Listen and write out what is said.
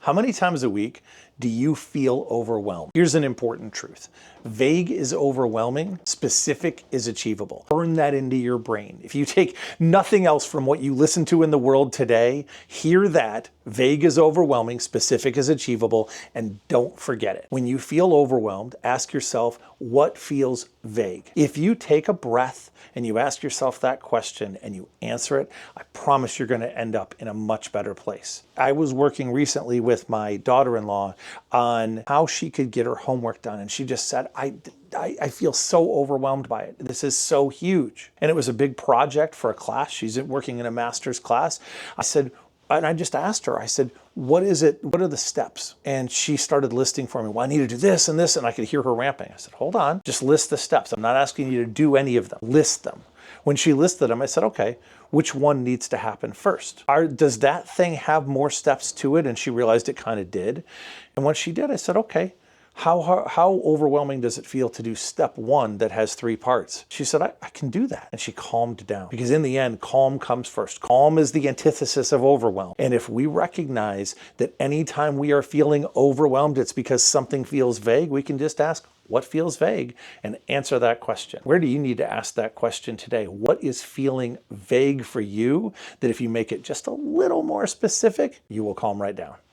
How many times a week do you feel overwhelmed? Here's an important truth. Vague is overwhelming, specific is achievable. Burn that into your brain. If you take nothing else from what you listen to in the world today, hear that. Vague is overwhelming, specific is achievable, and don't forget it. When you feel overwhelmed, ask yourself, what feels vague? If you take a breath and you ask yourself that question and you answer it, I promise you're going to end up in a much better place. I was working recently with my daughter-in-law on how she could get her homework done, and she just said, I feel so overwhelmed by it. This is so huge. And it was a big project for a class. She's working in a master's class. I just asked her, I said, what is it? What are the steps? And she started listing for me, well, I need to do this and this, and I could hear her ramping. I said, hold on, just list the steps. I'm not asking you to do any of them. List them. When she listed them, I said, okay, which one needs to happen first? Does that thing have more steps to it? And she realized it kind of did. And when she did, I said, okay, how overwhelming does it feel to do step one that has 3 parts? She said, I can do that. And she calmed down, because in the end, calm comes first. Calm is the antithesis of overwhelm. And if we recognize that anytime we are feeling overwhelmed, it's because something feels vague, we can just ask, what feels vague, and answer that question. Where do you need to ask that question today? What is feeling vague for you that if you make it just a little more specific, you will calm right down?